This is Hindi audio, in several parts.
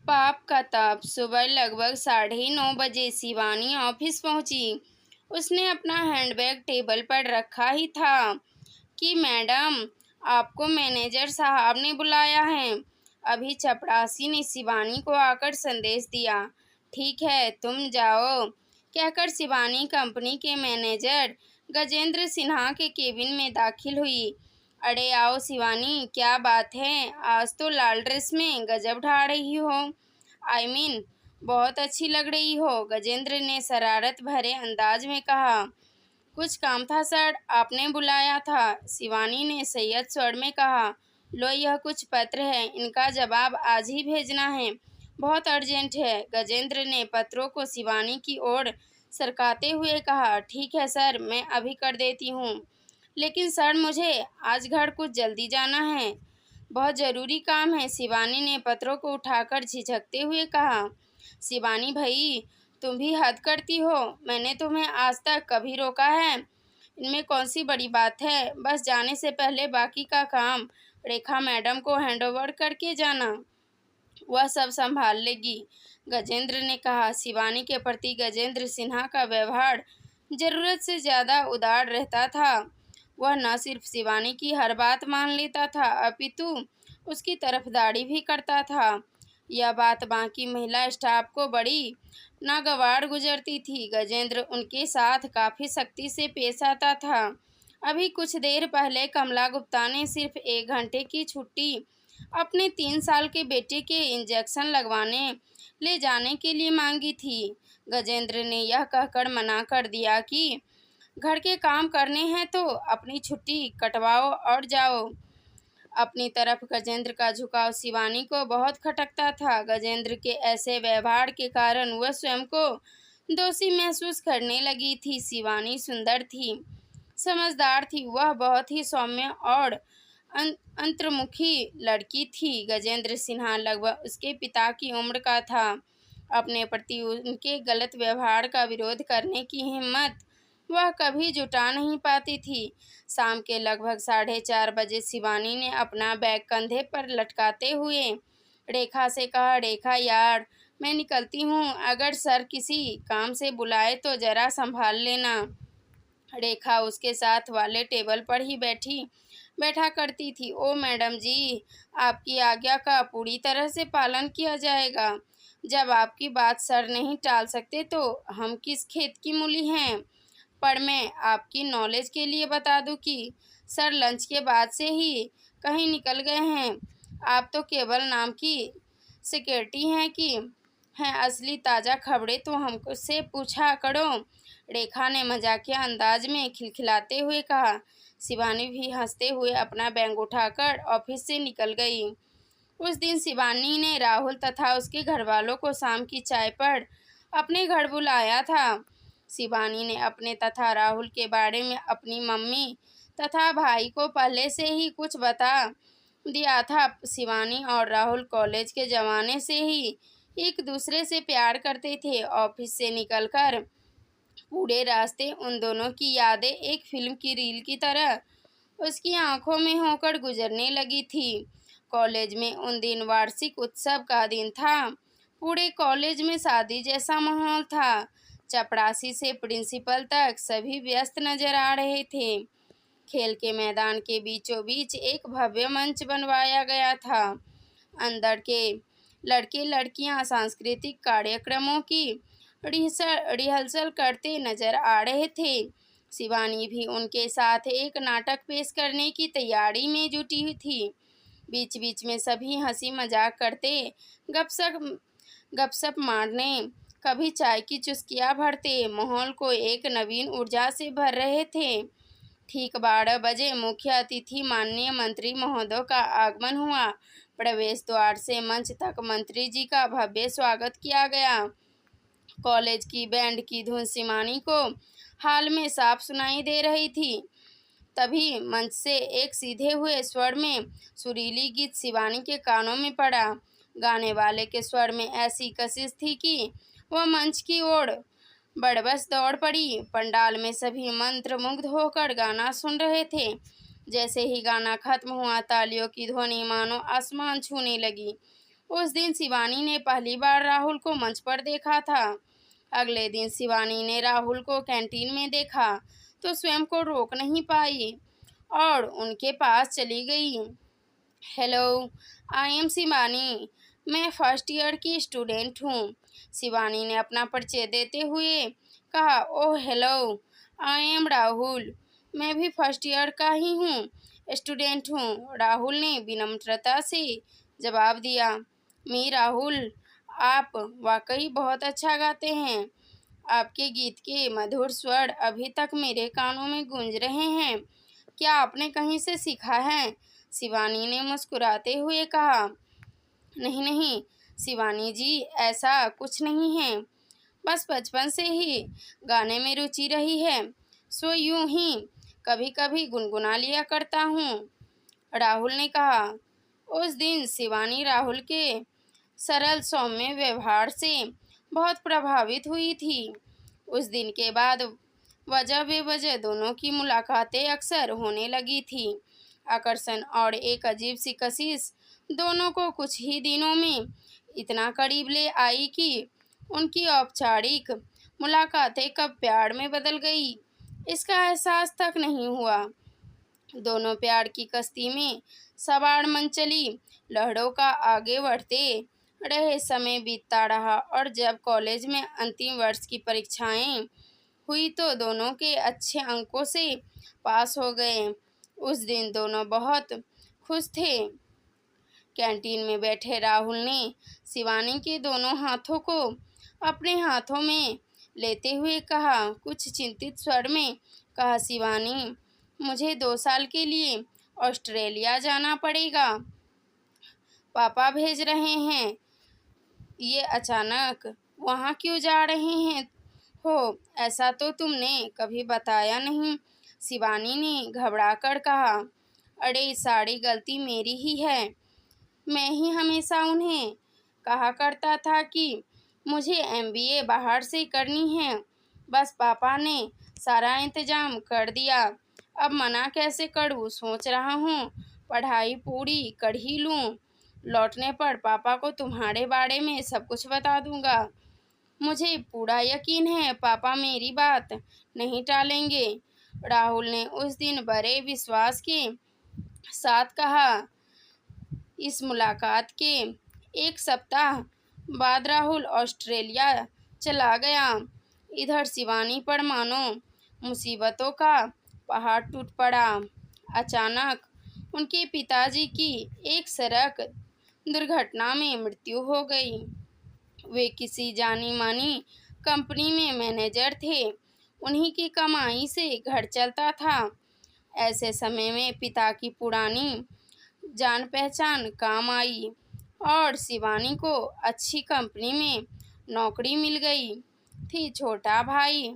पाप का ताप। सुबह लगभग 9:30 बजे शिवानी ऑफिस पहुंची। उसने अपना हैंडबैग टेबल पर रखा ही था कि मैडम, आपको मैनेजर साहब ने बुलाया है। अभी चपरासी ने शिवानी को आकर संदेश दिया। ठीक है, तुम जाओ, कहकर शिवानी कंपनी के मैनेजर गजेंद्र सिन्हा के केबिन में दाखिल हुई। अरे आओ शिवानी, क्या बात है, आज तो लाल ड्रेस में गजब ढा रही हो। बहुत अच्छी लग रही हो, गजेंद्र ने शरारत भरे अंदाज में कहा। कुछ काम था सर, आपने बुलाया था, शिवानी ने सैयद स्वर में कहा। लो, यह कुछ पत्र है, इनका जवाब आज ही भेजना है, बहुत अर्जेंट है। गजेंद्र ने पत्रों को शिवानी की ओर सरकाते हुए कहा। ठीक है सर, मैं अभी कर देती हूँ। लेकिन सर, मुझे आज घर कुछ जल्दी जाना है, बहुत ज़रूरी काम है, शिवानी ने पत्रों को उठाकर झिझकते हुए कहा। शिवानी भाई, तुम भी हद करती हो, मैंने तुम्हें आज तक कभी रोका है? इनमें कौन सी बड़ी बात है, बस जाने से पहले बाकी का काम रेखा मैडम को हैंडओवर करके जाना, वह सब संभाल लेगी, गजेंद्र ने कहा। शिवानी के प्रति गजेंद्र सिन्हा का व्यवहार जरूरत से ज़्यादा उदार रहता था। वह न सिर्फ शिवानी की हर बात मान लेता था, अपितु उसकी तरफदारी भी करता था। यह बात बाकी महिला स्टाफ को बड़ी नागवार गुजरती थी। गजेंद्र उनके साथ काफ़ी सख्ती से पेश आता था। अभी कुछ देर पहले कमला गुप्ता ने सिर्फ 1 घंटे की छुट्टी अपने 3 साल के बेटे के इंजेक्शन लगवाने ले जाने के लिए मांगी थी। गजेंद्र ने यह कहकर मना कर दिया कि घर के काम करने हैं तो अपनी छुट्टी कटवाओ और जाओ। अपनी तरफ गजेंद्र का झुकाव शिवानी को बहुत खटकता था। गजेंद्र के ऐसे व्यवहार के कारण वह स्वयं को दोषी महसूस करने लगी थी। शिवानी सुंदर थी, समझदार थी, वह बहुत ही सौम्य और अंतर्मुखी लड़की थी। गजेंद्र सिन्हा लगभग उसके पिता की उम्र का था। अपने प्रति उनके गलत व्यवहार का विरोध करने की हिम्मत वह कभी जुटा नहीं पाती थी। शाम के लगभग 4:30 बजे शिवानी ने अपना बैग कंधे पर लटकाते हुए रेखा से कहा। रेखा यार, मैं निकलती हूँ, अगर सर किसी काम से बुलाए तो ज़रा संभाल लेना। रेखा उसके साथ वाले टेबल पर ही बैठा करती थी। ओ मैडम जी, आपकी आज्ञा का पूरी तरह से पालन किया जाएगा। जब आपकी बात सर नहीं टाल सकते तो हम किस खेत की मूली हैं। पर मैं आपकी नॉलेज के लिए बता दूं कि सर लंच के बाद से ही कहीं निकल गए हैं। आप तो केवल नाम की सिक्योरिटी हैं, असली ताज़ा खबरें तो हमसे पूछा करो। रेखा ने मजाकिया अंदाज में खिलखिलाते हुए कहा। शिवानी भी हंसते हुए अपना बैग उठाकर ऑफिस से निकल गई। उस दिन शिवानी ने राहुल तथा उसके घरवालों को शाम की चाय पर अपने घर बुलाया था। शिवानी ने अपने तथा राहुल के बारे में अपनी मम्मी तथा भाई को पहले से ही कुछ बता दिया था। शिवानी और राहुल कॉलेज के ज़माने से ही एक दूसरे से प्यार करते थे। ऑफिस से निकलकर पूरे रास्ते उन दोनों की यादें एक फिल्म की रील की तरह उसकी आंखों में होकर गुजरने लगी थी। कॉलेज में उन दिन वार्षिक उत्सव का दिन था। पूरे कॉलेज में शादी जैसा माहौल था। चपरासी से प्रिंसिपल तक सभी व्यस्त नजर आ रहे थे। खेल के मैदान के बीचों बीच एक भव्य मंच बनवाया गया था। अंदर के लड़के लड़कियां सांस्कृतिक कार्यक्रमों की रिहर्सल करते नजर आ रहे थे। शिवानी भी उनके साथ एक नाटक पेश करने की तैयारी में जुटी हुई थी। बीच बीच में सभी हंसी मजाक करते, गपशप मारने, कभी चाय की चुस्कियां भरते माहौल को एक नवीन ऊर्जा से भर रहे थे। ठीक 12 बजे मुख्य अतिथि माननीय मंत्री महोदय का आगमन हुआ। प्रवेश द्वार से मंच तक मंत्री जी का भव्य स्वागत किया गया। कॉलेज की बैंड की धुन शिवानी को हाल में साफ सुनाई दे रही थी। तभी मंच से एक सीधे हुए स्वर में सुरीली गीत शिवानी के कानों में पड़ा। गाने वाले के स्वर में ऐसी कशिश थी कि वह मंच की ओर बड़बस दौड़ पड़ी। पंडाल में सभी मंत्रमुग्ध होकर गाना सुन रहे थे। जैसे ही गाना खत्म हुआ, तालियों की ध्वनि मानो आसमान छूने लगी। उस दिन शिवानी ने पहली बार राहुल को मंच पर देखा था। अगले दिन शिवानी ने राहुल को कैंटीन में देखा तो स्वयं को रोक नहीं पाई और उनके पास चली गई। हेलो, आई एम शिवानी, मैं फर्स्ट ईयर की स्टूडेंट हूँ। शिवानी ने अपना परिचय देते हुए कहा। Oh hello, I am Rahul, मैं भी फर्स्ट ईयर का ही हूँ, स्टूडेंट हूँ। राहुल ने विनम्रता से जवाब दिया। मी राहुल, आप वाकई बहुत अच्छा गाते हैं। आपके गीत के मधुर स्वर अभी तक मेरे कानों में गूंज रहे हैं। क्या आपने कहीं से सीखा है? शिवानी ने मुस्कुराते हुए कहा। नहीं नहीं शिवानी जी, ऐसा कुछ नहीं है, बस बचपन से ही गाने में रुचि रही है, सो यूं ही कभी कभी गुनगुना लिया करता हूँ, राहुल ने कहा। उस दिन शिवानी राहुल के सरल सौम्य व्यवहार से बहुत प्रभावित हुई थी। उस दिन के बाद वजह बेवजह दोनों की मुलाकातें अक्सर होने लगी थी। आकर्षण और एक अजीब सी कशिश दोनों को कुछ ही दिनों में इतना करीब ले आई कि उनकी औपचारिक मुलाकातें कब प्यार में बदल गई, इसका एहसास तक नहीं हुआ। दोनों प्यार की कश्ती में सवार मन चली लहरों का आगे बढ़ते रहे। समय बीतता रहा और जब कॉलेज में अंतिम वर्ष की परीक्षाएं हुई तो दोनों के अच्छे अंकों से पास हो गए। उस दिन दोनों बहुत खुश थे। कैंटीन में बैठे राहुल ने शिवानी के दोनों हाथों को अपने हाथों में लेते हुए कहा, कुछ चिंतित स्वर में कहा। शिवानी, मुझे 2 साल के लिए ऑस्ट्रेलिया जाना पड़ेगा, पापा भेज रहे हैं। ये अचानक वहाँ क्यों जा रहे हैं हो? ऐसा तो तुमने कभी बताया नहीं, शिवानी ने घबराकर कहा। अरे सारी गलती मेरी ही है, मैं ही हमेशा उन्हें कहा करता था कि मुझे एमबीए बाहर से करनी है, बस पापा ने सारा इंतजाम कर दिया। अब मना कैसे करूँ, सोच रहा हूँ पढ़ाई पूरी कर ही लूँ, लौटने पर पापा को तुम्हारे बारे में सब कुछ बता दूँगा। मुझे पूरा यकीन है पापा मेरी बात नहीं टालेंगे, राहुल ने उस दिन बड़े विश्वास के साथ कहा। इस मुलाकात के 1 सप्ताह बाद राहुल ऑस्ट्रेलिया चला गया। इधर शिवानी पर मानो मुसीबतों का पहाड़ टूट पड़ा। अचानक उनके पिताजी की एक सड़क दुर्घटना में मृत्यु हो गई। वे किसी जानी मानी कंपनी में मैनेजर थे, उन्हीं की कमाई से घर चलता था। ऐसे समय में पिता की पुरानी जान पहचान काम आई और शिवानी को अच्छी कंपनी में नौकरी मिल गई थी। छोटा भाई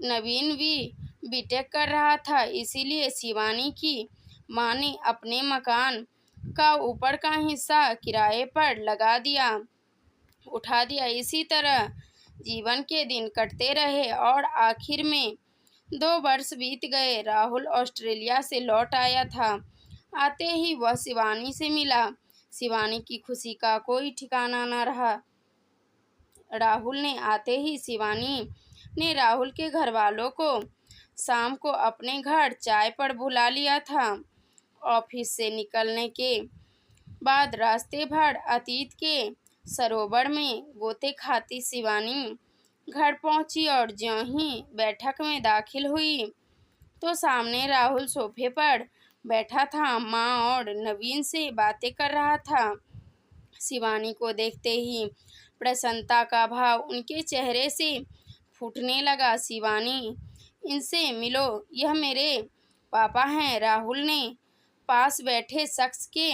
नवीन भी बीटेक कर रहा था, इसीलिए शिवानी की मां ने अपने मकान का ऊपर का हिस्सा किराए पर उठा दिया। इसी तरह जीवन के दिन कटते रहे और आखिर में 2 वर्ष बीत गए। राहुल ऑस्ट्रेलिया से लौट आया था। आते ही वह शिवानी से मिला। शिवानी की खुशी का कोई ठिकाना न रहा। राहुल ने आते ही शिवानी ने राहुल के घर वालों को शाम को अपने घर चाय पर बुला लिया था। ऑफिस से निकलने के बाद रास्ते भर अतीत के सरोवर में गोते खाती शिवानी घर पहुंची और ज्यों ही बैठक में दाखिल हुई तो सामने राहुल सोफे पर बैठा था, माँ और नवीन से बातें कर रहा था। शिवानी को देखते ही प्रसन्नता का भाव उनके चेहरे से फूटने लगा। शिवानी, इनसे मिलो, यह मेरे पापा हैं, राहुल ने पास बैठे शख्स के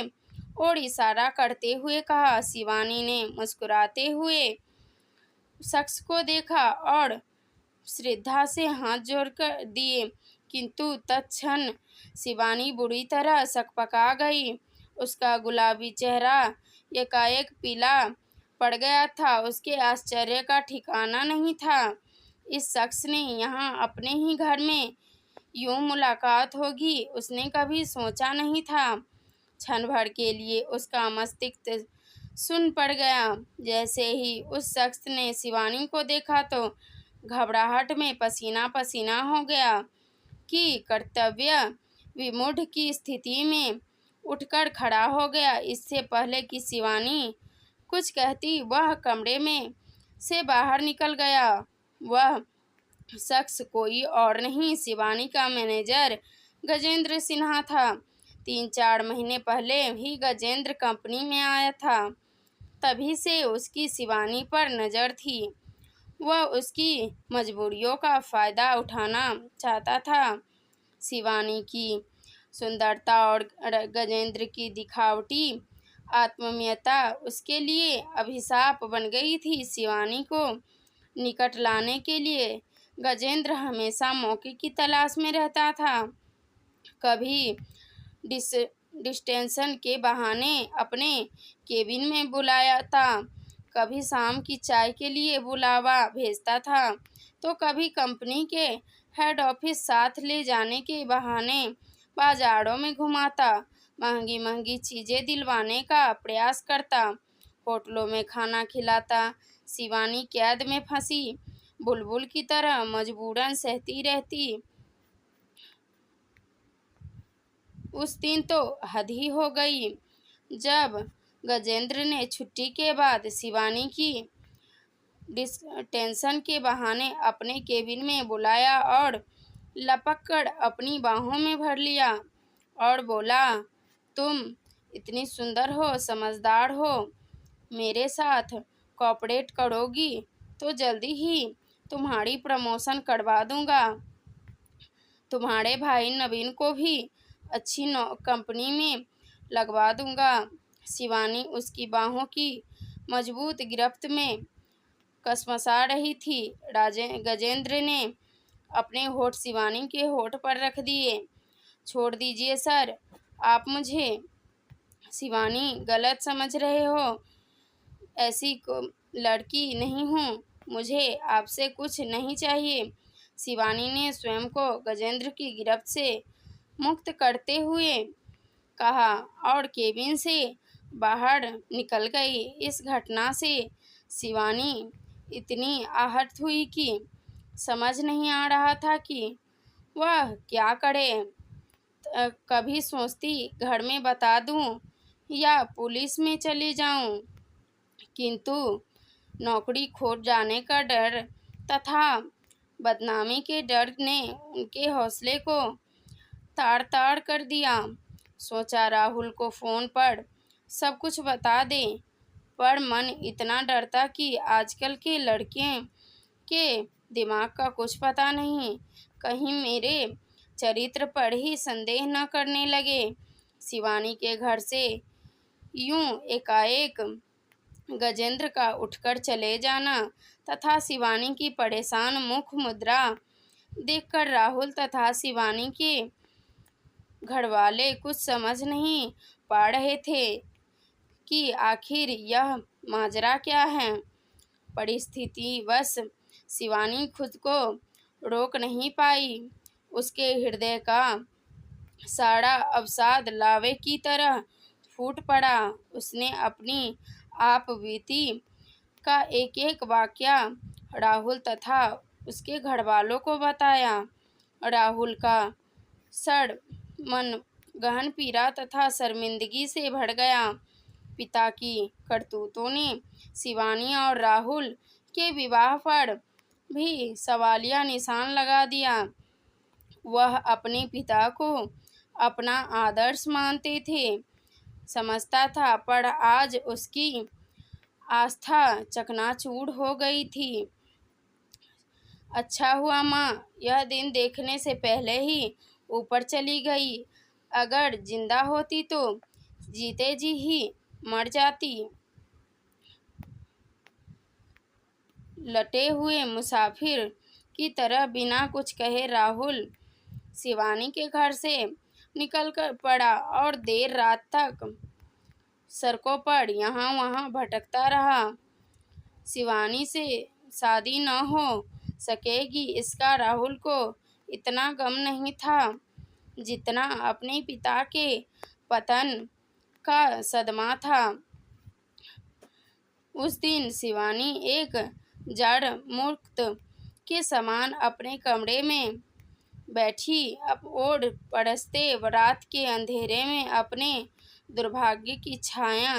ओर इशारा करते हुए कहा। शिवानी ने मुस्कुराते हुए शख्स को देखा और श्रद्धा से हाथ जोड़कर दिए, किंतु तत्क्षण शिवानी बुरी तरह सकपका गई। उसका गुलाबी चेहरा एकाएक पीला पड़ गया था। उसके आश्चर्य का ठिकाना नहीं था। इस शख्स ने यहाँ अपने ही घर में यूं मुलाकात होगी उसने कभी सोचा नहीं था। क्षण भर के लिए उसका मस्तिष्क सुन पड़ गया। जैसे ही उस शख्स ने शिवानी को देखा तो घबराहट में पसीना पसीना हो गया कि कर्तव्य विमूढ़ की स्थिति में उठकर खड़ा हो गया। इससे पहले कि शिवानी कुछ कहती वह कमरे में से बाहर निकल गया। वह शख्स कोई और नहीं शिवानी का मैनेजर गजेंद्र सिन्हा था। 3-4 महीने पहले ही गजेंद्र कंपनी में आया था, तभी से उसकी शिवानी पर नज़र थी। वह उसकी मजबूरियों का फ़ायदा उठाना चाहता था। शिवानी की सुंदरता और गजेंद्र की दिखावटी आत्मीयता उसके लिए अभिशाप बन गई थी। शिवानी को निकट लाने के लिए गजेंद्र हमेशा मौके की तलाश में रहता था। कभी डिस्टेंशन के बहाने अपने केबिन में बुलाया था, कभी शाम की चाय के लिए बुलावा भेजता था, तो कभी कंपनी के हेड ऑफिस साथ ले जाने के बहाने बाजारों में घुमाता, महंगी महंगी चीज़ें दिलवाने का प्रयास करता, होटलों में खाना खिलाता। शिवानी कैद में फंसी बुलबुल की तरह मजबूरन सहती रहती। उस दिन तो हद ही हो गई जब गजेंद्र ने छुट्टी के बाद शिवानी की टेंशन के बहाने अपने केबिन में बुलाया और लपक कर अपनी बाहों में भर लिया और बोला, तुम इतनी सुंदर हो, समझदार हो, मेरे साथ कोऑपरेट करोगी तो जल्दी ही तुम्हारी प्रमोशन करवा दूंगा। तुम्हारे भाई नवीन को भी अच्छी कंपनी में लगवा दूंगा। शिवानी उसकी बाहों की मजबूत गिरफ्त में कसमसा रही थी। गजेंद्र ने अपने होठ शिवानी के होठ पर रख दिए। छोड़ दीजिए सर, आप मुझे शिवानी गलत समझ रहे हो। ऐसी लड़की नहीं हूँ, मुझे आपसे कुछ नहीं चाहिए। शिवानी ने स्वयं को गजेंद्र की गिरफ्त से मुक्त करते हुए कहा और केबिन से बाहर निकल गई। इस घटना से शिवानी इतनी आहत हुई कि समझ नहीं आ रहा था कि वह क्या करे। कभी सोचती घर में बता दूं या पुलिस में चली जाऊं, किंतु नौकरी खो जाने का डर तथा बदनामी के डर ने उनके हौसले को ताड़ ताड़ कर दिया। सोचा राहुल को फ़ोन पर सब कुछ बता दें, पर मन इतना डरता कि आजकल के लड़के के दिमाग का कुछ पता नहीं, कहीं मेरे चरित्र पर ही संदेह न करने लगे। शिवानी के घर से यूं एकाएक गजेंद्र का उठकर चले जाना तथा शिवानी की परेशान मुख मुद्रा देखकर राहुल तथा शिवानी के घरवाले कुछ समझ नहीं पा रहे थे कि आखिर यह माजरा क्या है। परिस्थितिवश शिवानी खुद को रोक नहीं पाई। उसके हृदय का सारा अवसाद लावे की तरह फूट पड़ा। उसने अपनी आप बीती का एक एक वाकया राहुल तथा उसके घरवालों को बताया। राहुल का सड़ मन गहन पीड़ा तथा शर्मिंदगी से भर गया। पिता की करतूतों ने शिवानी और राहुल के विवाह पर भी सवालिया निशान लगा दिया। वह अपने पिता को अपना आदर्श मानते थे, समझता था, पर आज उसकी आस्था चकनाचूर हो गई थी। अच्छा हुआ माँ यह दिन देखने से पहले ही ऊपर चली गई। अगर जिंदा होती तो जीते जी ही मर जाती। लटे हुए मुसाफिर की तरह बिना कुछ कहे राहुल शिवानी के घर से निकल कर पड़ा और देर रात तक सड़कों पर यहाँ वहाँ भटकता रहा। शिवानी से शादी न हो सकेगी इसका राहुल को इतना गम नहीं था जितना अपने पिता के पतन का सदमा था। उस दिन शिवानी एक जड़ मुक्त के समान अपने कमरे में बैठी ओढ़ पड़सते रात के अंधेरे में अपने दुर्भाग्य की छाया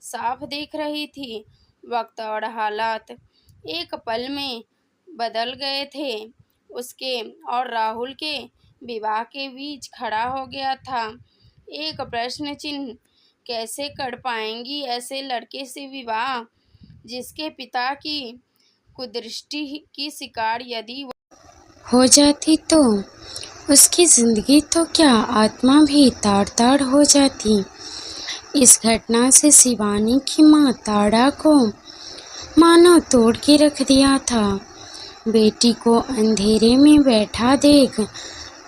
साफ देख रही थी। वक्त और हालात एक पल में बदल गए थे। उसके और राहुल के विवाह के बीच खड़ा हो गया था एक प्रश्न चिन्ह। कैसे कर पाएंगी ऐसे लड़के से विवाह, जिसके पिता की कुदृष्टि की शिकार यदि हो जाती तो उसकी जिंदगी तो क्या आत्मा भी ताड़ ताड़ हो जाती। इस घटना से शिवानी की माँ ताड़ा को मानो तोड़ के रख दिया था। बेटी को अंधेरे में बैठा देख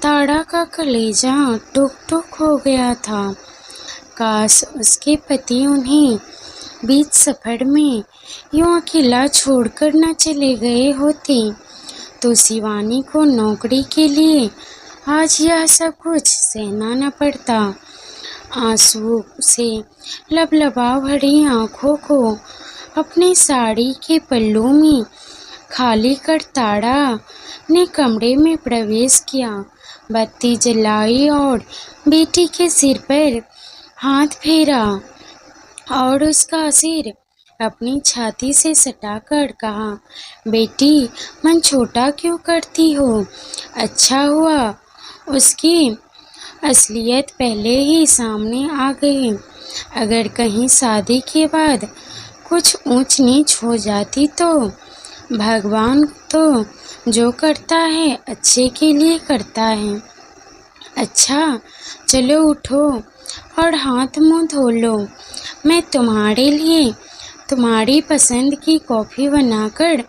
ताड़ा का कलेजा टुक टुक हो गया था। काश उसके पति उन्हें बीच सफर में यूं अकेला छोड़कर न चले गए होते तो शिवानी को नौकरी के लिए आज यह सब कुछ सहना न पड़ता। आंसू से लबलबा भरी आंखों को अपनी साड़ी के पल्लू में खाली कर ताड़ा ने कमरे में प्रवेश किया, बत्ती जलाई और बेटी के सिर पर हाथ फेरा और उसका सिर अपनी छाती से सटाकर कहा, बेटी मन छोटा क्यों करती हो। अच्छा हुआ उसकी असलियत पहले ही सामने आ गई। अगर कहीं शादी के बाद कुछ ऊंच नीच हो जाती तो भगवान तो जो करता है अच्छे के लिए करता है। अच्छा चलो उठो और हाथ मुंह धो लो, मैं तुम्हारे लिए तुम्हारी पसंद की कॉफ़ी बनाकर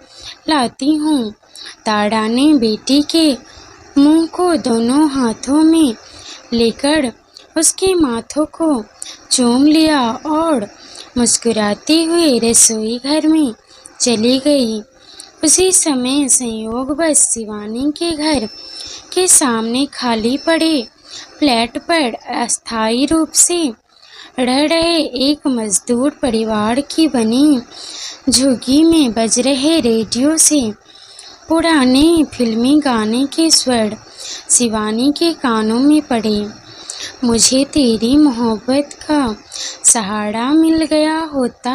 लाती हूँ। ताड़ा ने बेटी के मुंह को दोनों हाथों में लेकर उसके माथों को चूम लिया और मुस्कुराते हुए रसोई घर में चली गई। उसी समय संयोगवश शिवानी के घर के सामने खाली पड़े फ्लैट पर अस्थायी रूप से रह रहे एक मजदूर परिवार की बनी झुग्गी में बज रहे रेडियो से पुराने फिल्मी गाने के स्वर शिवानी के कानों में पड़े। मुझे तेरी मोहब्बत का सहारा मिल गया होता,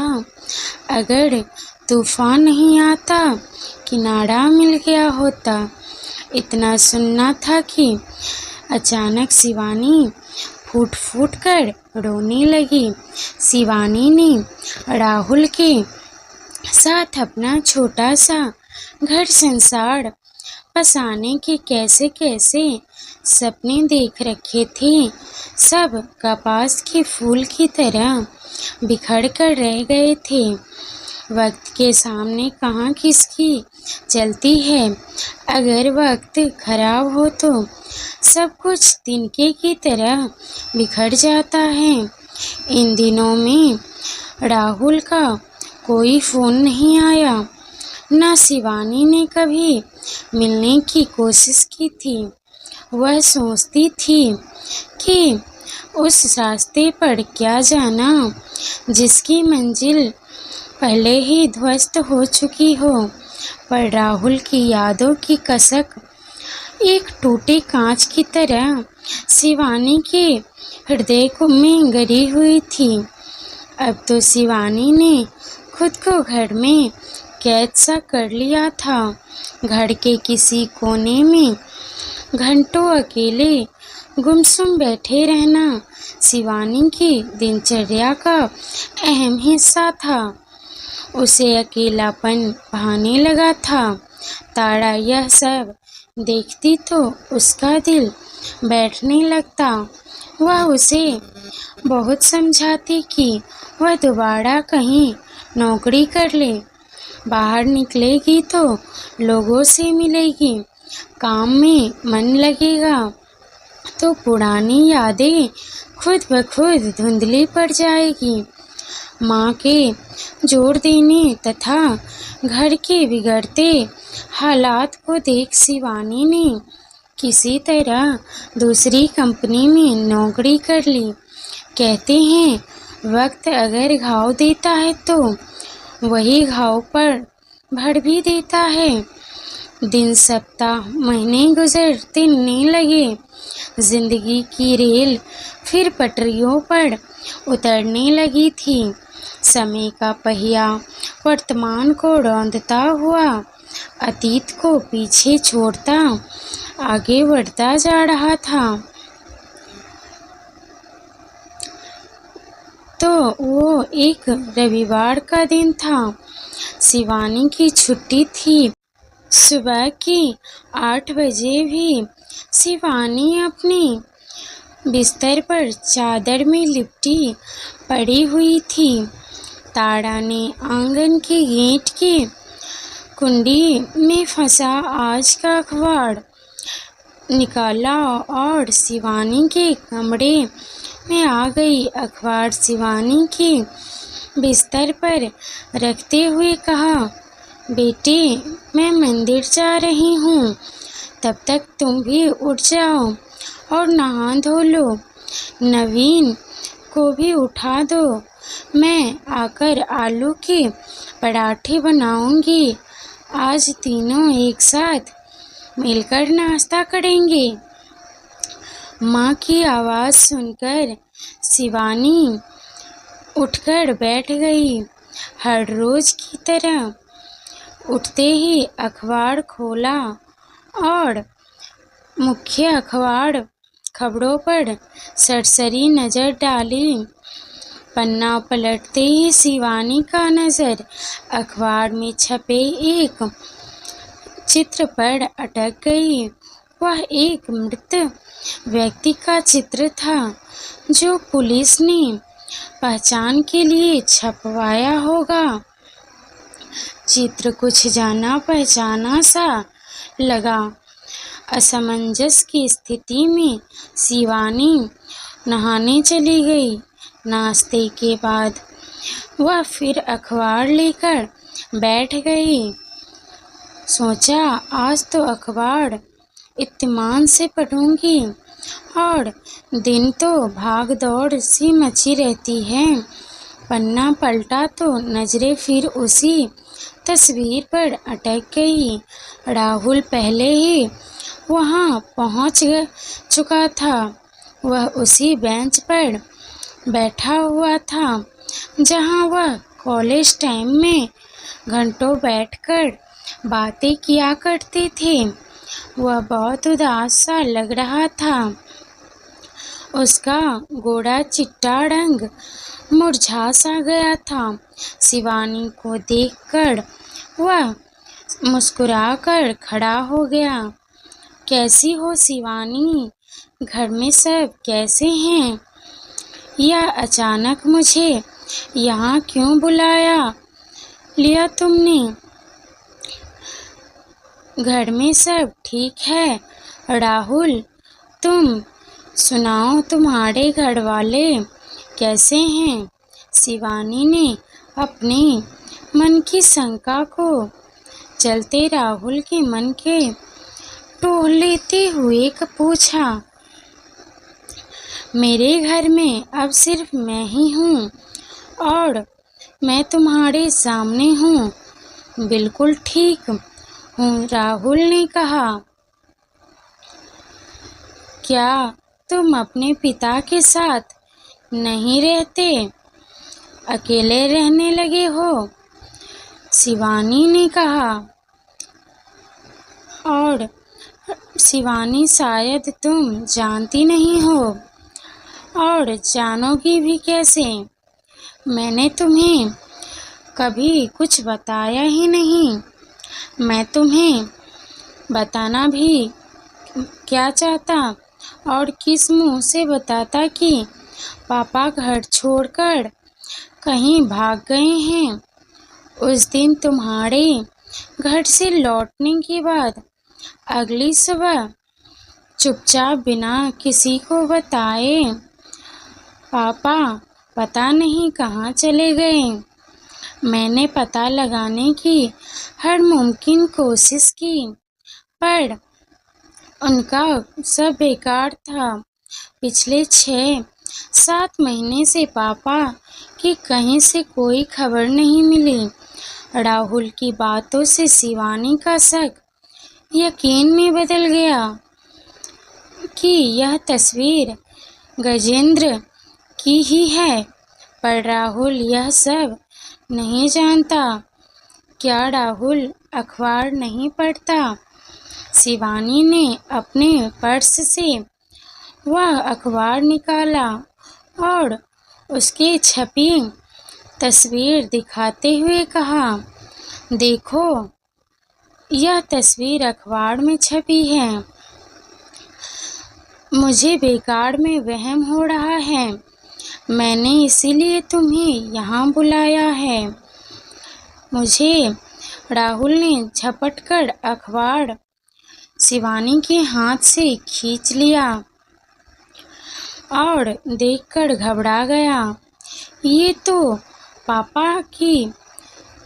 अगर तूफान नहीं आता किनारा मिल गया होता। इतना सुनना था कि अचानक शिवानी फूट फूट कर रोने लगी। शिवानी ने राहुल के साथ अपना छोटा सा घर संसार बसाने के कैसे कैसे सपने देख रखे थे, सब कपास के फूल की तरह बिखर कर रह गए थे। वक्त के सामने कहाँ किसकी चलती है। अगर वक्त खराब हो तो सब कुछ तिनके की तरह बिखर जाता है। इन दिनों में राहुल का कोई फ़ोन नहीं आया, न शिवानी ने कभी मिलने की कोशिश की थी। वह सोचती थी कि उस रास्ते पर क्या जाना जिसकी मंजिल पहले ही ध्वस्त हो चुकी हो, पर राहुल की यादों की कसक एक टूटे कांच की तरह शिवानी के हृदय में गड़ी हुई थी। अब तो शिवानी ने खुद को घर में कैद सा कर लिया था। घर के किसी कोने में घंटों अकेले गुमसुम बैठे रहना शिवानी की दिनचर्या का अहम हिस्सा था। उसे अकेलापन भाने लगा था। ताड़ा यह सब देखती तो उसका दिल बैठने लगता। वह उसे बहुत समझाती कि वह दोबारा कहीं नौकरी कर ले, बाहर निकलेगी तो लोगों से मिलेगी, काम में मन लगेगा तो पुरानी यादें खुद ब खुद धुंधली पड़ जाएगी। माँ के जोर देने तथा घर के बिगड़ते हालात को देख शिवानी ने किसी तरह दूसरी कंपनी में नौकरी कर ली। कहते हैं वक्त अगर घाव देता है तो वही घाव पर भर भी देता है। दिन सप्ताह महीने गुजरने लगे। जिंदगी की रेल फिर पटरियों पर उतरने लगी थी। समय का पहिया वर्तमान को रौंदता हुआ अतीत को पीछे छोड़ता आगे बढ़ता जा रहा था। तो वो एक रविवार का दिन था। शिवानी की छुट्टी थी। सुबह की 8 बजे भी शिवानी अपनी बिस्तर पर चादर में लिपटी पड़ी हुई थी। तारा ने आंगन के गेट की कुंडी में फंसा आज का अखबार निकाला और शिवानी के कमरे में आ गई। अखबार शिवानी के बिस्तर पर रखते हुए कहा, बेटे मैं मंदिर जा रही हूँ, तब तक तुम भी उठ जाओ और नहा धो लो। नवीन को भी उठा दो, मैं आकर आलू के पराठे बनाऊंगी। आज तीनों एक साथ मिलकर नाश्ता करेंगे। माँ की आवाज़ सुनकर शिवानी उठकर बैठ गई। हर रोज की तरह उठते ही अखबार खोला और मुख्य अखबार खबरों पर सरसरी नज़र डाली। पन्ना पलटते ही शिवानी का नज़र अखबार में छपे एक चित्र पर अटक गई। वह एक मृत व्यक्ति का चित्र था जो पुलिस ने पहचान के लिए छपवाया होगा। चित्र कुछ जाना पहचाना सा लगा। असमंजस की स्थिति में शिवानी नहाने चली गई। नाश्ते के बाद वह फिर अखबार लेकर बैठ गई। सोचा आज तो अखबार इत्मीनान से पढ़ूंगी। और दिन तो भाग दौड़ सी मची रहती है। पन्ना पलटा तो नजरें फिर उसी तस्वीर पर अटक गई। राहुल पहले ही वहां पहुंच चुका था। वह उसी बेंच पर बैठा हुआ था जहां वह कॉलेज टाइम में घंटों बैठकर बातें किया करते थे। वह बहुत उदास सा लग रहा था। उसका गोरा चिट्टा रंग मुरझा सा गया था। शिवानी को देखकर वह मुस्कुराकर खड़ा हो गया। कैसी हो शिवानी? घर में सब कैसे हैं? यह अचानक मुझे यहाँ क्यों बुलाया लिया तुमने? घर में सब ठीक है राहुल, तुम सुनाओ तुम्हारे घर वाले कैसे हैं? शिवानी ने अपने मन की शंका को चलते राहुल के मन के टोह लेते हुए पूछा। मेरे घर में अब सिर्फ मैं ही हूँ और मैं तुम्हारे सामने हूँ, बिल्कुल ठीक हूँ, राहुल ने कहा। क्या तुम अपने पिता के साथ नहीं रहते, अकेले रहने लगे हो? शिवानी ने कहा। और शिवानी शायद तुम जानती नहीं हो और जानोगी भी कैसे? मैंने तुम्हें कभी कुछ बताया ही नहीं। मैं तुम्हें बताना भी क्या चाहता और किस मुंह से बताता कि पापा घर छोड़कर कहीं भाग गए हैं। उस दिन तुम्हारे घर से लौटने के बाद अगली सुबह चुपचाप बिना किसी को बताए पापा पता नहीं कहाँ चले गए। मैंने पता लगाने की हर मुमकिन कोशिश की पर उनका सब बेकार था। पिछले 6-7 महीने से पापा कि कहीं से कोई खबर नहीं मिली। राहुल की बातों से शिवानी का शक यकीन में बदल गया कि यह तस्वीर गजेंद्र की ही है, पर राहुल यह सब नहीं जानता। क्या राहुल अखबार नहीं पढ़ता? शिवानी ने अपने पर्स से वह अखबार निकाला और उसकी छपी तस्वीर दिखाते हुए कहा, देखो, यह तस्वीर अखबार में छपी है। मुझे बेकार में वहम हो रहा है। मैंने इसीलिए तुम्हें यहाँ बुलाया है। मुझे राहुल ने झपटकर अखबार शिवानी के हाथ से खींच लिया और देखकर घबरा गया। ये तो पापा की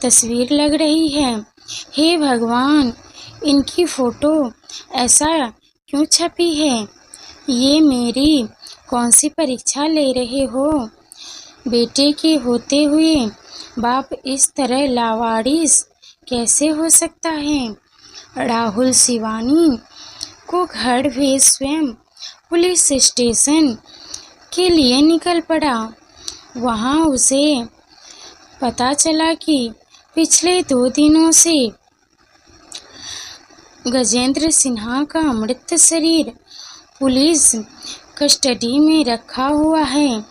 तस्वीर लग रही है। हे भगवान, इनकी फ़ोटो ऐसा क्यों छपी है? ये मेरी कौन सी परीक्षा ले रहे हो? बेटे के होते हुए बाप इस तरह लावारिस कैसे हो सकता है? राहुल शिवानी को घर भेज स्वयं पुलिस स्टेशन के लिए निकल पड़ा। वहाँ उसे पता चला कि पिछले 2 दिनों से गजेंद्र सिन्हा का मृत शरीर पुलिस कस्टडी में रखा हुआ है।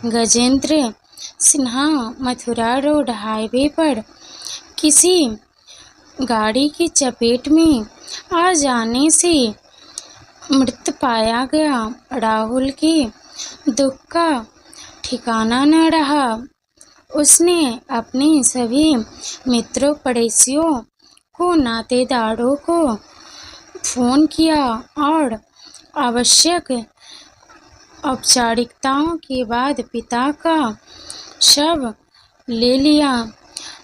गजेंद्र सिन्हा मथुरा रोड हाईवे पर किसी गाड़ी की चपेट में आ जाने से मृत पाया गया। राहुल के दुख का ठिकाना न रहा। उसने अपने सभी मित्रों पड़ोसियों को, नातेदारों को फोन किया और आवश्यक औपचारिकताओं के बाद पिता का शव ले लिया।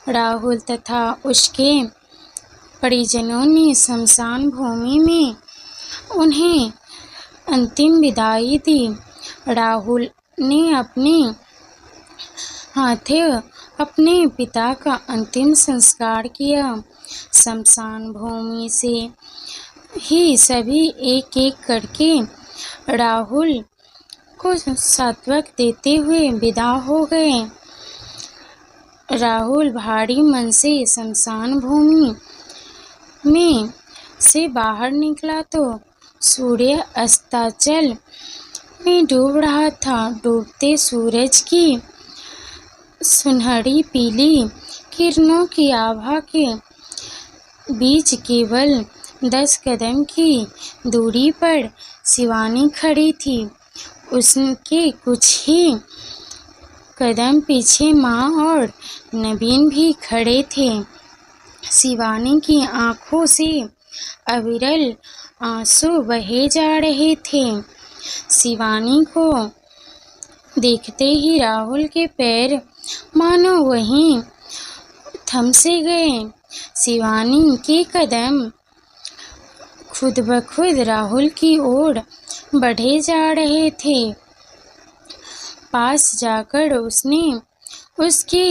राहुल तथा उसके परिजनों ने शमशान भूमि में उन्हें अंतिम विदाई दी। राहुल ने अपने हाथों अपने पिता का अंतिम संस्कार किया। शमशान भूमि से ही सभी एक एक करके राहुल को सांत्वना देते हुए विदा हो गए। राहुल भारी मन से शमशान भूमि में से बाहर निकला तो सूर्य अस्ताचल में डूब रहा था। डूबते सूरज की सुनहरी पीली किरणों की आभा के बीच केवल 10 कदम की दूरी पर शिवानी खड़ी थी। उसके कुछ ही कदम पीछे माँ और नवीन भी खड़े थे। शिवानी की आंखों से अविरल आंसू बहे जा रहे थे। शिवानी को देखते ही राहुल के पैर मानो वहीं थम से गए। शिवानी के कदम खुद ब खुद राहुल की ओर बढ़े जा रहे थे। पास जाकर उसने उसके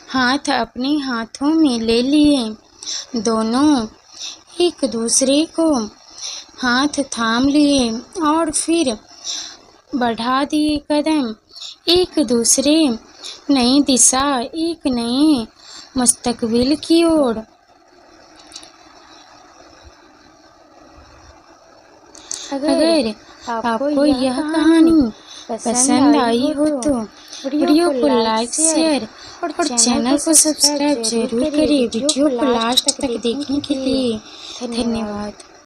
हाथ अपने हाथों में ले लिए। दोनों एक दूसरे को हाथ थाम लिए और फिर बढ़ा दिए कदम, एक दूसरे नई दिशा, एक नए मुस्तकबिल की ओर। अगर आपको यह कहानी पसंद आई हो तो वीडियो को लाइक, शेयर और चैनल को सब्सक्राइब जरूर करें। वीडियो को लास्ट तक देखने के लिए धन्यवाद।